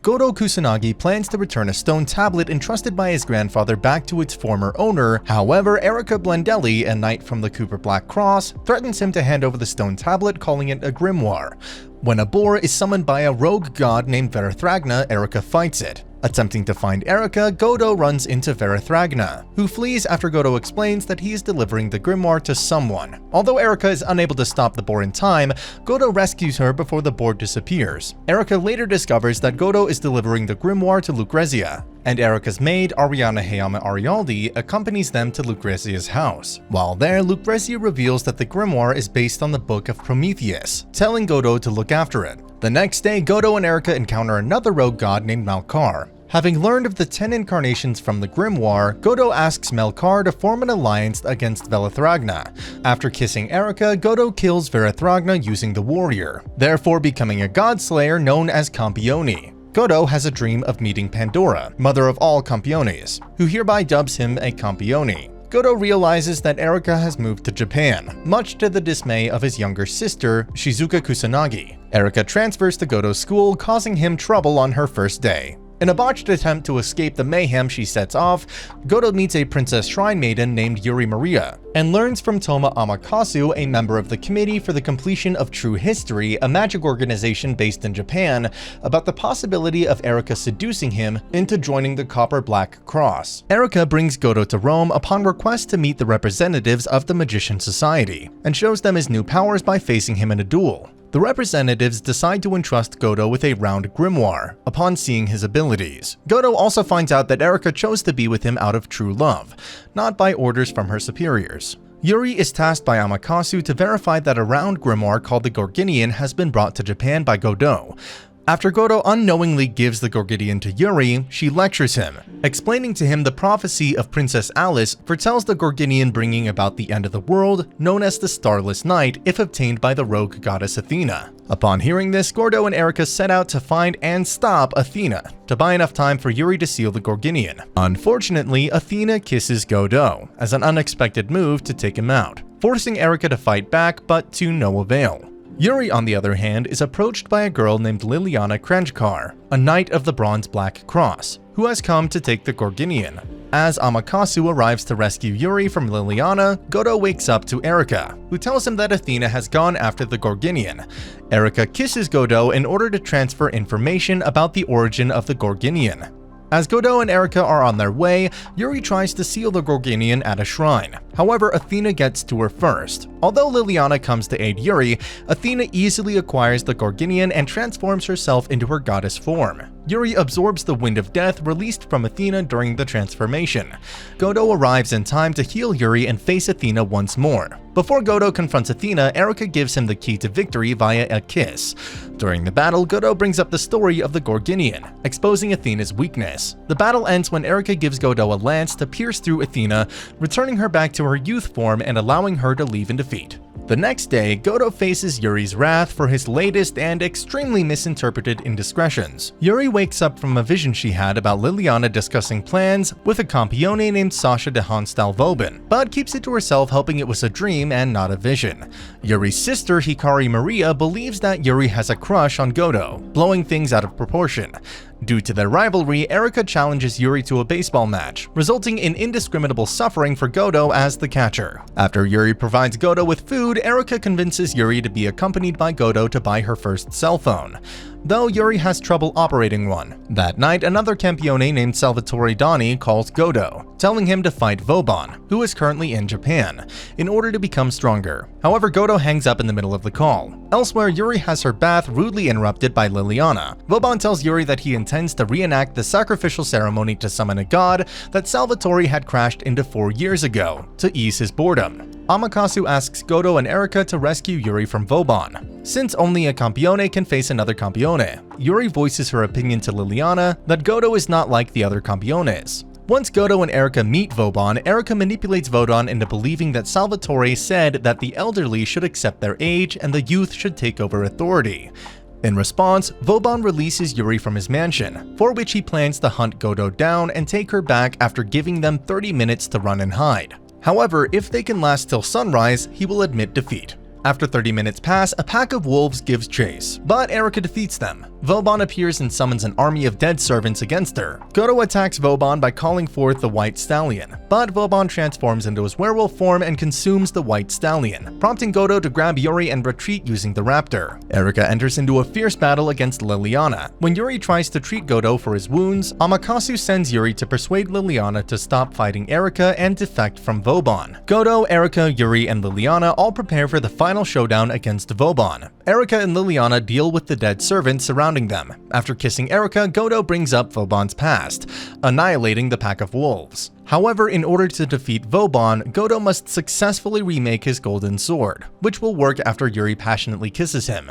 Godou Kusanagi plans to return a stone tablet entrusted by his grandfather back to its former owner. However, Erica Blendelli, a knight from the Cooper Black Cross, threatens him to hand over the stone tablet, calling it a grimoire. When a boar is summoned by a rogue god named Verithragna, Erica fights it. Attempting to find Erica, Godou runs into Verithragna, who flees after Godou explains that he is delivering the grimoire to someone. Although Erica is unable to stop the boar in time, Godou rescues her before the boar disappears. Erica later discovers that Godou is delivering the grimoire to Lucrezia, and Erica's maid, Ariana Hayama Arialdi, accompanies them to Lucrezia's house. While there, Lucrezia reveals that the grimoire is based on the Book of Prometheus, telling Godou to look after it. The next day, Godou and Erica encounter another rogue god named Malkar. Having learned of the 10 incarnations from the grimoire, Godou asks Melkar to form an alliance against Verithragna. After kissing Erica, Godou kills Verithragna using the warrior, therefore becoming a god slayer known as Campione. Godou has a dream of meeting Pandora, mother of all Campiones, who hereby dubs him a Campione. Godou realizes that Erica has moved to Japan, much to the dismay of his younger sister, Shizuka Kusanagi. Erica transfers to Godou's school, causing him trouble on her first day. In a botched attempt to escape the mayhem she sets off, Godou meets a princess shrine maiden named Yuri Maria, and learns from Toma Amakasu, a member of the Committee for the Completion of True History, a magic organization based in Japan, about the possibility of Erica seducing him into joining the Copper Black Cross. Erica brings Godou to Rome upon request to meet the representatives of the Magician Society, and shows them his new powers by facing him in a duel. The representatives decide to entrust Godou with a round grimoire upon seeing his abilities. Godou also finds out that Erica chose to be with him out of true love, not by orders from her superiors. Yuri is tasked by Amakasu to verify that a round grimoire called the Gorginian has been brought to Japan by Godou. After Godou unknowingly gives the Gorginian to Yuri, she lectures him, explaining to him the prophecy of Princess Alice foretells the Gorginian bringing about the end of the world, known as the Starless Night, if obtained by the rogue goddess Athena. Upon hearing this, Godou and Erica set out to find and stop Athena, to buy enough time for Yuri to seal the Gorginian. Unfortunately, Athena kisses Godou, as an unexpected move to take him out, forcing Erica to fight back, but to no avail. Yuri, on the other hand, is approached by a girl named Liliana Krenjkar, a knight of the Bronze Black Cross, who has come to take the Gorginian. As Amakasu arrives to rescue Yuri from Liliana, Godou wakes up to Erica, who tells him that Athena has gone after the Gorginian. Erica kisses Godou in order to transfer information about the origin of the Gorginian. As Godou and Erica are on their way, Yuri tries to seal the Gorginian at a shrine. However, Athena gets to her first. Although Liliana comes to aid Yuri, Athena easily acquires the Gorginian and transforms herself into her goddess form. Yuri absorbs the Wind of Death released from Athena during the transformation. Godou arrives in time to heal Yuri and face Athena once more. Before Godou confronts Athena, Erica gives him the key to victory via a kiss. During the battle, Godou brings up the story of the Gorginian, exposing Athena's weakness. The battle ends when Erica gives Godou a lance to pierce through Athena, returning her back to her youth form and allowing her to leave in defeat. The next day, Godou faces Yuri's wrath for his latest and extremely misinterpreted indiscretions. Yuri wakes up from a vision she had about Liliana discussing plans with a Campione named Sasha de Honstal-Vauban, but keeps it to herself, hoping it was a dream and not a vision. Yuri's sister, Hikari Maria, believes that Yuri has a crush on Godou, blowing things out of proportion. Due to their rivalry, Erica challenges Yuri to a baseball match, resulting in indiscriminable suffering for Godou as the catcher. After Yuri provides Godou with food, Erica convinces Yuri to be accompanied by Godou to buy her first cell phone, though Yuri has trouble operating one. That night, another Campione named Salvatore Dani calls Godou, telling him to fight Vauban, who is currently in Japan, in order to become stronger. However, Godou hangs up in the middle of the call. Elsewhere, Yuri has her bath rudely interrupted by Liliana. Vauban tells Yuri that he intends to reenact the sacrificial ceremony to summon a god that Salvatore had crashed into 4 years ago, to ease his boredom. Amakasu asks Godou and Erica to rescue Yuri from Vauban, since only a Campione can face another Campione. Yuri voices her opinion to Liliana that Godou is not like the other Campiones. Once Godou and Erica meet Vauban, Erica manipulates Vauban into believing that Salvatore said that the elderly should accept their age and the youth should take over authority. In response, Vauban releases Yuri from his mansion, for which he plans to hunt Godou down and take her back after giving them 30 minutes to run and hide. However, if they can last till sunrise, he will admit defeat. After 30 minutes pass, a pack of wolves gives chase, but Erica defeats them. Vauban appears and summons an army of dead servants against her. Godou attacks Vauban by calling forth the White Stallion, but Vauban transforms into his werewolf form and consumes the White Stallion, prompting Godou to grab Yuri and retreat using the raptor. Erika enters into a fierce battle against Liliana. When Yuri tries to treat Godou for his wounds, Amakasu sends Yuri to persuade Liliana to stop fighting Erika and defect from Vauban. Godou, Erika, Yuri, and Liliana all prepare for the final showdown against Vauban. Erika and Liliana deal with the dead servants surrounding them. After kissing Erika, Godou brings up Vauban's past, annihilating the pack of wolves. However, in order to defeat Vauban, Godou must successfully remake his golden sword, which will work after Yuri passionately kisses him.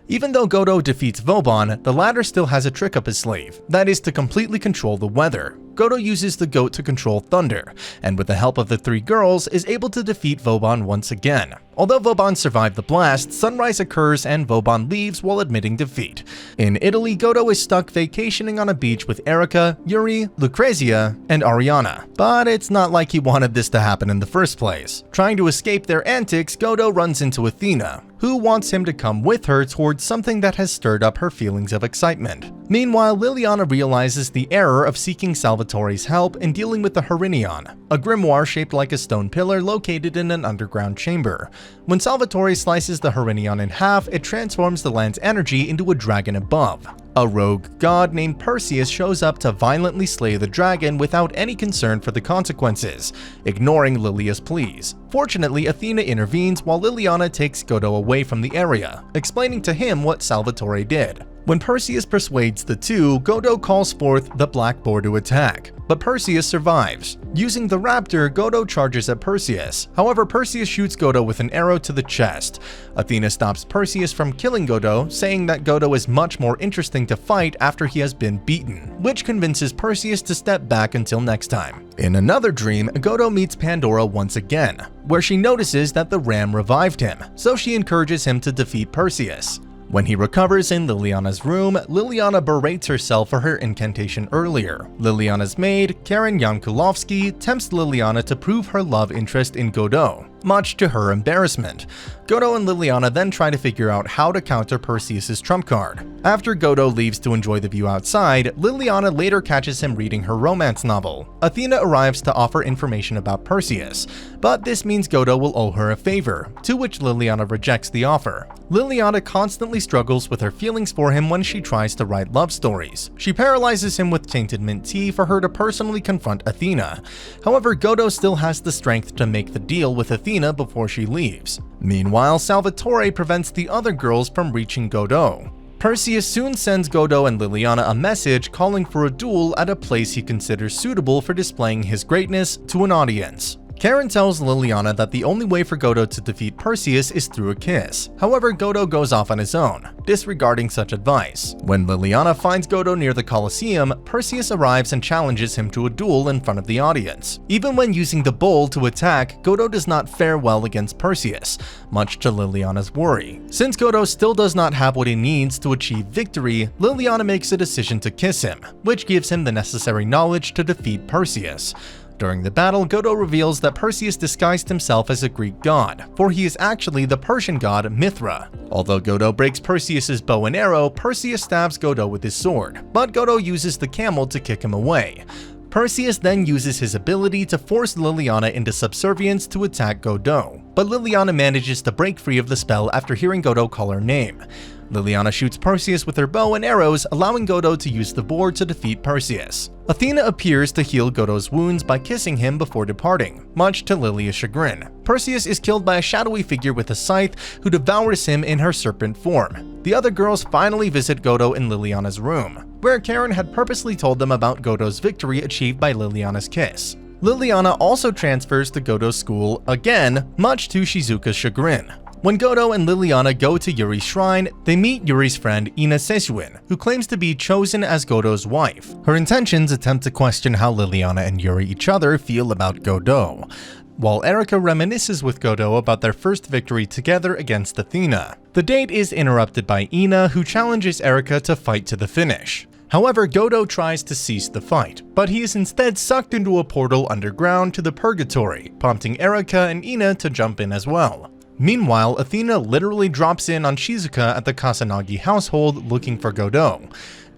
Even though Godou defeats Vauban, the latter still has a trick up his sleeve, that is to completely control the weather. Godou uses the goat to control thunder, and with the help of the three girls, is able to defeat Vauban once again. Although Vauban survived the blast, sunrise occurs and Vauban leaves while admitting defeat. In Italy, Godou is stuck vacationing on a beach with Erika, Yuri, Lucrezia, and Ariana. But it's not like he wanted this to happen in the first place. Trying to escape their antics, Godou runs into Athena, who wants him to come with her towards something that has stirred up her feelings of excitement. Meanwhile, Liliana realizes the error of seeking Salvatore's help in dealing with the Harenion, a grimoire shaped like a stone pillar located in an underground chamber. When Salvatore slices the Harenion in half, it transforms the land's energy into a dragon above. A rogue god named Perseus shows up to violently slay the dragon without any concern for the consequences, ignoring Lilia's pleas. Fortunately, Athena intervenes while Liliana takes Godou away from the area, explaining to him what Salvatore did. When Perseus persuades the two, Godou calls forth the Black Boar to attack, but Perseus survives. Using the raptor, Godou charges at Perseus. However, Perseus shoots Godou with an arrow to the chest. Athena stops Perseus from killing Godou, saying that Godou is much more interesting to fight after he has been beaten, which convinces Perseus to step back until next time. In another dream, Godou meets Pandora once again, where she notices that the ram revived him, so she encourages him to defeat Perseus. When he recovers in Liliana's room, Liliana berates herself for her incantation earlier. Liliana's maid, Karen Yankulovsky, tempts Liliana to prove her love interest in Godou, much to her embarrassment. Godou and Liliana then try to figure out how to counter Perseus' trump card. After Godou leaves to enjoy the view outside, Liliana later catches him reading her romance novel. Athena arrives to offer information about Perseus, but this means Godou will owe her a favor, to which Liliana rejects the offer. Liliana constantly struggles with her feelings for him when she tries to write love stories. She paralyzes him with tainted mint tea for her to personally confront Athena. However, Godou still has the strength to make the deal with Athena before she leaves. Meanwhile, Salvatore prevents the other girls from reaching Godou. Perseus soon sends Godou and Liliana a message calling for a duel at a place he considers suitable for displaying his greatness to an audience. Karen tells Liliana that the only way for Godou to defeat Perseus is through a kiss. However, Godou goes off on his own, disregarding such advice. When Liliana finds Godou near the Colosseum, Perseus arrives and challenges him to a duel in front of the audience. Even when using the bowl to attack, Godou does not fare well against Perseus, much to Liliana's worry. Since Godou still does not have what he needs to achieve victory, Liliana makes a decision to kiss him, which gives him the necessary knowledge to defeat Perseus. During the battle, Godou reveals that Perseus disguised himself as a Greek god, for he is actually the Persian god Mithra. Although Godou breaks Perseus' bow and arrow, Perseus stabs Godou with his sword, but Godou uses the camel to kick him away. Perseus then uses his ability to force Liliana into subservience to attack Godou, but Liliana manages to break free of the spell after hearing Godou call her name. Liliana shoots Perseus with her bow and arrows, allowing Godou to use the boar to defeat Perseus. Athena appears to heal Godou's wounds by kissing him before departing, much to Lilia's chagrin. Perseus is killed by a shadowy figure with a scythe who devours him in her serpent form. The other girls finally visit Godou in Liliana's room, where Karen had purposely told them about Godou's victory achieved by Liliana's kiss. Liliana also transfers to Godou's school again, much to Shizuka's chagrin. When Godou and Liliana go to Yuri's shrine, they meet Yuri's friend Ina Sesuin, who claims to be chosen as Godou's wife. Her intentions attempt to question how Liliana and Yuri each other feel about Godou, while Erika reminisces with Godou about their first victory together against Athena. The date is interrupted by Ina, who challenges Erika to fight to the finish. However, Godou tries to cease the fight, but he is instead sucked into a portal underground to the Purgatory, prompting Erika and Ina to jump in as well. Meanwhile, Athena literally drops in on Shizuka at the Kusanagi household looking for Godou.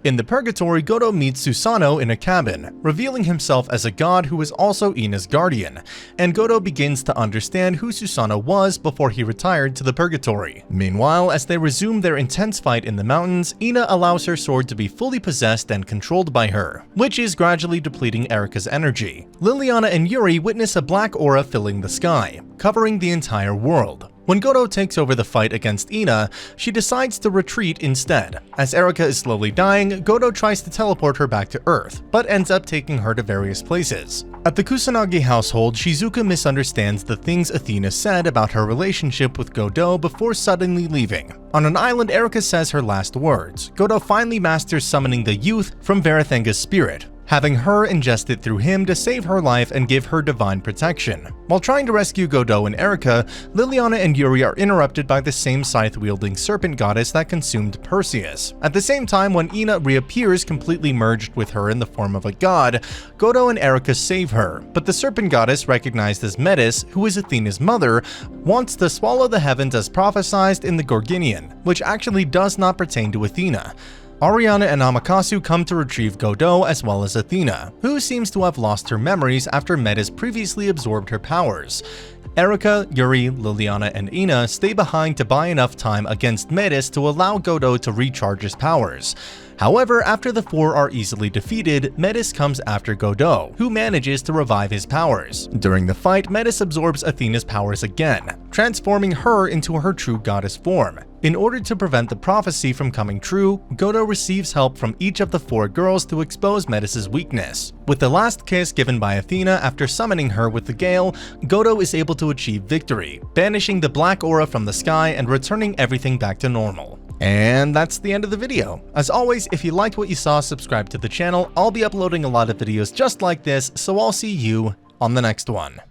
In the purgatory, Godou meets Susanoo in a cabin, revealing himself as a god who is also Ina's guardian, and Godou begins to understand who Susanoo was before he retired to the purgatory. Meanwhile, as they resume their intense fight in the mountains, Ina allows her sword to be fully possessed and controlled by her, which is gradually depleting Erika's energy. Liliana and Yuri witness a black aura filling the sky, covering the entire world. When Godou takes over the fight against Ina, she decides to retreat instead. As Erika is slowly dying, Godou tries to teleport her back to Earth, but ends up taking her to various places. At the Kusanagi household, Shizuka misunderstands the things Athena said about her relationship with Godou before suddenly leaving. On an island, Erika says her last words. Godou finally masters summoning the youth from Verithenga's spirit, having her ingest it through him to save her life and give her divine protection. While trying to rescue Godou and Erika, Liliana and Yuri are interrupted by the same scythe-wielding serpent goddess that consumed Perseus. At the same time, when Ina reappears completely merged with her in the form of a god, Godou and Erika save her, but the serpent goddess, recognized as Metis, who is Athena's mother, wants to swallow the heavens as prophesied in the Gorgonian, which actually does not pertain to Athena. Ariana and Amaterasu come to retrieve Godou as well as Athena, who seems to have lost her memories after Metis previously absorbed her powers. Erika, Yuri, Liliana, and Ina stay behind to buy enough time against Metis to allow Godou to recharge his powers. However, after the four are easily defeated, Metis comes after Godou, who manages to revive his powers. During the fight, Metis absorbs Athena's powers again, transforming her into her true goddess form. In order to prevent the prophecy from coming true, Godou receives help from each of the four girls to expose Metis' weakness. With the last kiss given by Athena after summoning her with the gale, Godou is able to achieve victory, banishing the black aura from the sky and returning everything back to normal. And that's the end of the video. As always, if you liked what you saw, subscribe to the channel. I'll be uploading a lot of videos just like this, so I'll see you on the next one.